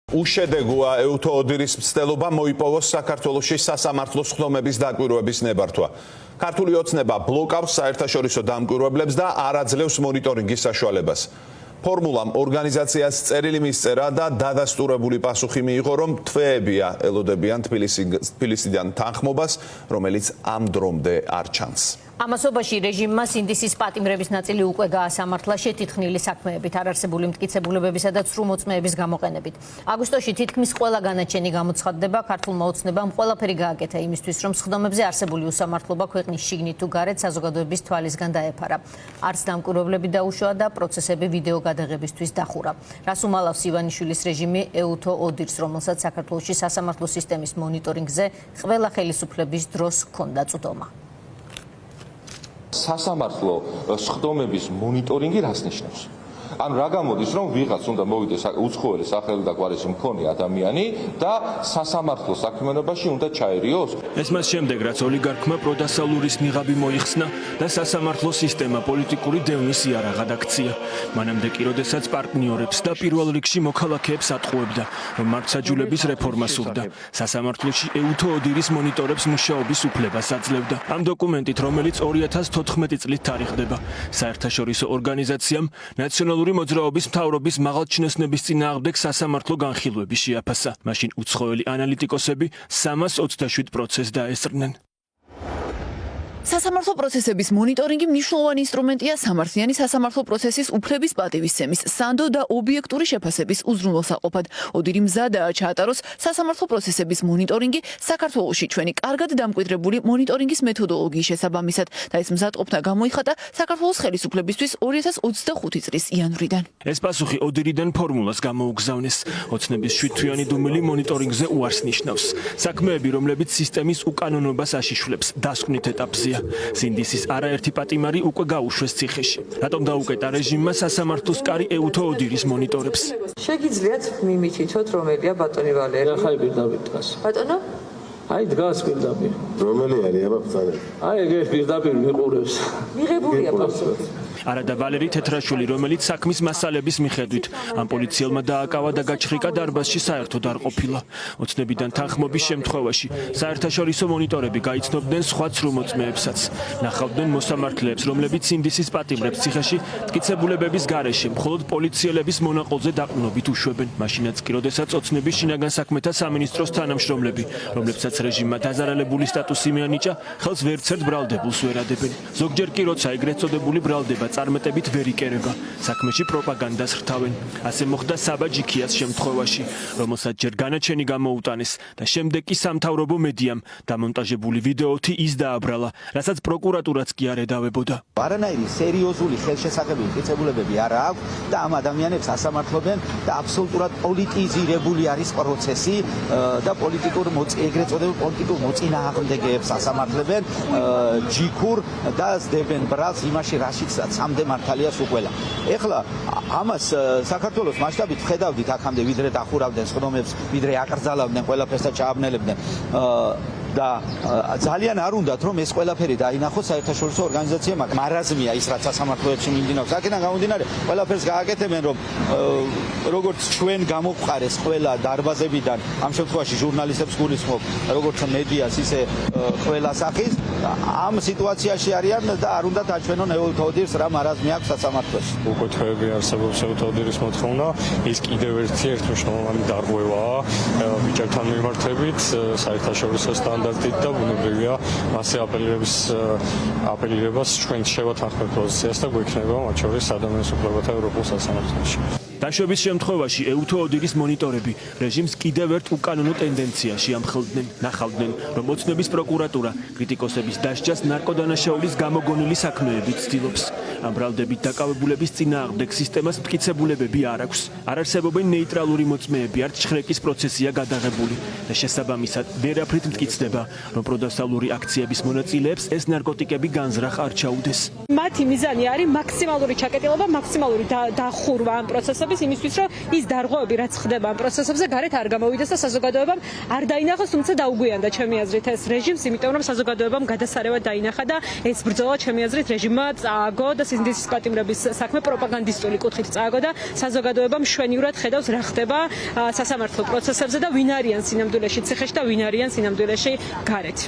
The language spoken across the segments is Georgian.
უშედეგოა ეუთო ოდირის მცდელობა მოიპოვოს საქართველოში სასამართლოს ხდომების დაკვირვების ნებართვა. ქართული ოცნება ბლოკავს საერთაშორისო დამკვირვებლებს და არ აძლევს მონიტორინგის საშუალებას. ფორმულამ ორგანიზაციას წერილი მისწერა და დადასტურებული პასუხი მიიღო, რომ თვეებია ელოდებიან თბილისიდან თანხმობას, რომელიც ამ დრომდე არ ჩანს. ამასობაში რეჟიმმა სინდისის პატიმრების ნაწილი უკვე გაასამართლა შეთითხნილი საქმეებით, არარსებული მტკიცებულებებისა და ცრუმოწმეების გამოყენებით. აგვისტოში თითქმის ყველა განაჩენი გამოცხადდება, ქართულმა ოცნებამ ყველაფერი გააკეთა იმისთვის, რომ სხდომებზე არსებული უსამართლობა ქვეყნის შიგნით თუ გარეთ საზოგადოების თვალისგან დაეფარა. არც დამკვირვებლები დაუშვა და პროცესები ვიდეო გადაღებისთვის დახურა. რას უმალავს ივანიშვილის რეჟიმი ეუთო ოდირს, რომელსაც საქართველოში სასამართლო სისტემის მონიტორინგზე ყველა ხელისუფლების დროს ჰქონდა წვდომა. სასამართლო სხდომების მონიტორინგი რას ნიშნავს? ან რა გამოდის, რომ ვიღაც უნდა მოვიდეს უცხოელი სახელი და გვარისი მქონე ადამიანი და სასამართლო საქმიანობაში უნდა ჩაერიოს? ეს მას შემდეგ, რაც ოლიგარქმა პროდასალურის ნიღაბი მოიხსნა და სასამართლო სისტემა პოლიტიკური დევნის იარაღად აქცია. მანამდე კი, როდესაც პარტნიორებს და პირველ რიგში მოქალაქეებს ატყუებდა, რომ მართლმსაჯულების რეფორმა სურდა. სასამართლოში ეუთო ოდირის მონიტორებს მუშაობის უფლებას აძლევდა. ამ დოკუმენტით, რომელიც 2014 წლით თარიღდება, საერთაშორისო ორგანიზაციამ ნაციონალური მოძრაობის მთავრობის მაღალჩინოსნების წინააღმდეგ სასამართლო განხილვები შეაფასა. მაშინ უცხოელი ანალიტიკოსები 327 პროცესს დაესწრნენ. სასამართლო პროცესების მონიტორინგი მნიშვნელოვანი ინსტრუმენტია სამართლიანი სასამართლო პროცესის უფლების პატივისცემის, სანდო და ობიექტური შეფასების უზრუნველსაყოფად. ოდირი მზადაა ჩაატაროს სასამართლო პროცესების მონიტორინგი საქართველოში ჩვენი კარგად დამკვიდრებული მონიტორინგის მეთოდოლოგიის შესაბამისად და ეს მზადყოფნა გამოიხატა საქართველოს ხელისუფლებისთვის 2025 წლის იანვრიდან. ეს პასუხი ოდირიდან ფორმულას გამოუგზავნეს. ოცნების 7-თვიანი დუმილი მონიტორინგზე უარს ნიშნავს. საქმეები, რომლებიც სისტემის უკანონობას აშიშვლებს, დასკვნით ეტაპზეა. სინდისის არაერთი პატიმარი უკვე გაუშვეს ციხეში. რატომ დაუკეტა რეჟიმმა სასამართლოს კარი ეუთო ოდირის მონიტორებს? შეგიძლიათ მიმითითოთ, რომელია ბატონი ვალერი? ახალი პირდაპირ დგას. ბატონო? აი დგას პირდაპირ. რომელი არის აბა ბრძანები? აი ეგ პირდაპირ მიყურებს. მიღებულია პასუხი. არადა ვალერი თეთრაშვილი, რომელიც საქმის მასალების მიხედვით ამ პოლიციელმა დააკავა და გაჩხრიკა დარბაზში საერთოდ არ ყოფილა. ოცნებიდან თანხმობის შემთხვევაში საერთაშორისო მონიტორები გაიცნობდნენ სხვა ცრუმოწმეებსაც. ნახავდნენ მოსამართლეებს, რომლებიც სინდისის პატიმრებს ციხეში მტკიცებულებების გარეშე მხოლოდ პოლიციელების მონაყოლზე დაყრდნობით უშვებენ. მაშინაც კი, როდესაც ოცნების შინაგან საქმეთა სამინისტროს თანამშრომლები, რომლებსაც რეჟიმმა დაზარალებული სტატუსი მიანიჭა, ხელს ვერცერთ ბრალდებულს ვერ ადებენ. ზოგჯერ კი, როცა ეგრეთ წოდებული ბრალდება წარმეტებით ვერ იკერება, საქმეში პროპაგანდას რთავენ. ასე მოხდა საბა ჯიქიას შემთხვევაში, რომელსაც ჯერ განაჩენი გამოუტანეს და შემდეგ კი სამთავრობო მედიამ დამონტაჟებული ვიდეოთი ის დააბრალა, რასაც პროკურატურაც კი არ ედავებოდა. არანაირი სერიოზული ხელშესახებები მტკიცებულებები არ აქვს და ამ ადამიანებს ასამართლობენ და აბსოლუტურად პოლიტიზირებული არის პროცესი და ეგრეთ წოდებულ პოლიტიკურ მოწინააღმდეგეებს ასამართლებენ ჯიქურ და ზდებენ ბრალს იმაში რაშიც სამდე მართალიას უყველა. ეხლა ამას საქართველოს მასშტაბით ხედავდით აქამდე ვიდრე დახურავდნენ სხდომებს, ვიდრე აკრძალავდნენ ყველაფერს და ჩააბნელებდნენ და ძალიან არ უნდათ რომ ეს ყველაფერი დაინახოს საერთაშორისო ორგანიზაციებმა. მარაზმია ის რაც სასამართლოებში მიმდინარეობს. აქედან გამომდინარე ყველაფერს გააკეთებენ რომ როგორც ჩვენ გამოგვყარეს ყველა დარბაზებიდან ამ შემთხვევაში ჟურნალისტებს გულისხმობ როგორც მედიას ისე ყველა სახის ამ სიტუაციაში არიან და არ უნდათ აჩვენონ ეუთო ოდირს რა მარაზმი აქვს სასამართლოში. უკვე თვეები არსებობს ეუთო ოდირის მოთხოვნა, ის კიდევ ერთი მნიშვნელოვანი დარღვევაა ბიჭებთან მიმართებით საერთაშორისო სტანდარტით და ბუნებრივია მასე აპელირებას ჩვენ შევათანხმებთ პოზიციას და გვექნება მათ შორის ადამიანის უფლებათა ევროპულ სასამართლოში. დაშვების შემთხვევაში ეუთო ოდირის მონიტორები რეჟიმს კიდევ ერთ უკანონო ტენდენციაში ამხელდნენ. ნახავდნენ, რომ ოცნების პროკურატურა კრიტიკოსების დასჯას ნარკოდანაშაულის გამოგონილი საქმეებით ცდილობს. ამ ბრალდებით დაკავებულების წინააღმდეგ სისტემას მტკიცებულებები არ აქვს. არ არსებობენ ნეიტრალური მოწმეები, არც შხრეკის პროცესია გადაღებული და შესაბამისად ვერაფრით მტკიცდება, რომ პროდასალური აქციების მონაწილეებს ეს ნარკოტიკები განზრახ არ ჩაუდეს. მათი მიზანი არის მაქსიმალური ჩაკეტილება, მაქსიმალური დახურვა ამ პროცესებზე გულისხმობს იმისთვის, რომ ის დარღვევები, რაც ხდება ამ პროცესებზე, გარეთ არ გამოვიდეს და საზოგადოებამ არ დაინახოს, თუმცა დაუგვიანდა ჩემი აზრით ეს რეჟიმს, იმიტომ რომ საზოგადოებამ გადასარევად დაინახა და ეს ბრძოლა ჩემი აზრით რეჟიმმა წააგო და სინდისის პატიმრების საქმე პროპაგანდისტული კუთხით წააგო და საზოგადოებამ შვენივრად ხედავს რა ხდება სასამართლო პროცესებზე და ვინ არიან სინამდვილეში ციხეში და ვინ არიან სინამდვილეში გარეთ.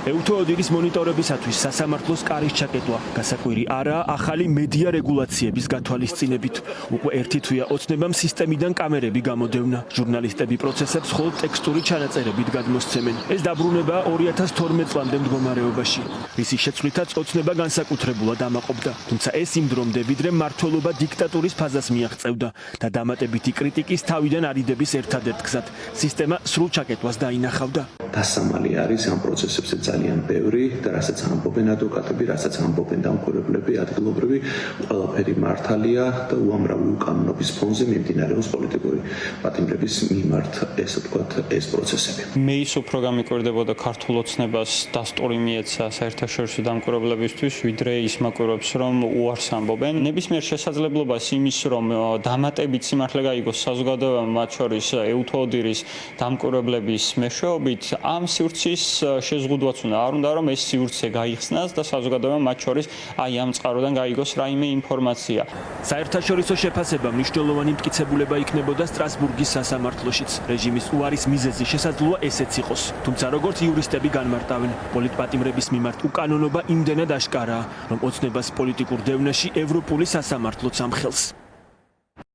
ევთო ოდირის მონიტორებისათვის სასამართლოს კარის ჩაკეტვა გასაკვირი არაა ახალი მედია რეგულაციების გათვალისწინებით. უკვე ერთი თვეა ოცნებამ სისტემიდან კამერები გამოდევნა. ჟურნალისტები პროცესებს მხოლოდ ტექსტური ჩანაწერებით გადმოსცემენ. ეს დაბრუნებაა 2012 წლამდე მდგომარეობაში. რისი შეცვლითაც ოცნება განსაკუთრებულად ამაყობდა. თუმცა ეს იმ დრომდე, ვიდრე მმართველობა დიქტატურის ფაზას მიაღწევდა და დამატებითი კრიტიკის თავიდან არიდების ერთადერთ გზად სისტემა სრულ ჩაკეტვას დაინახავდა. დასამალი არის ამ პროცესებზე ძალიან ბევრი და რასაც ამბობენ ადვოკატები, რასაც ამბობენ დამკვირვებლები, ადგილობრივი, ყველაფერი მართალია და უამრავი უკანონობის ფონზე მიმდინარეობს პოლიტიკური პატიმრების მიმართ, ესე ვთქვათ, ეს პროცესები. მე ის უფრო გამიკვირდებოდა ქართულ ოცნებას დასტური მიეცა საერთაშორისო დამკვირვებლებისთვის, ვიდრე ის მაკვირვებს, რომ უარს ამბობენ. ნებისმიერ შესაძლებლობას იმის, რომ დამატებით სიმართლე გაიგოს საზოგადოებამ, მათ შორის ევთო ოდირის დამკვირვებლების მეშვეობით, ამ სივრცის შეზღუდვაც არ უნდა რომ ეს სივრცე გაიხსნას და საზოგადოებამ მათ შორის აი ამ წყაროდან გაიგოს რაიმე ინფორმაცია. საერთაშორისო შეფასება მნიშვნელოვანი მტკიცებულება იქნებოდა სტრასბურგის სასამართლოშიც. რეჟიმის უარის მიზეზი შესაძლოა ესეც იყოს. თუმცა როგორც იურისტები განმარტავენ, პოლიტპატიმრების მიმართ უკანონობა იმდენად აშკარაა, რომ ოცნებას პოლიტიკურ დევნაში ევროპული სასამართლოც ამხელს.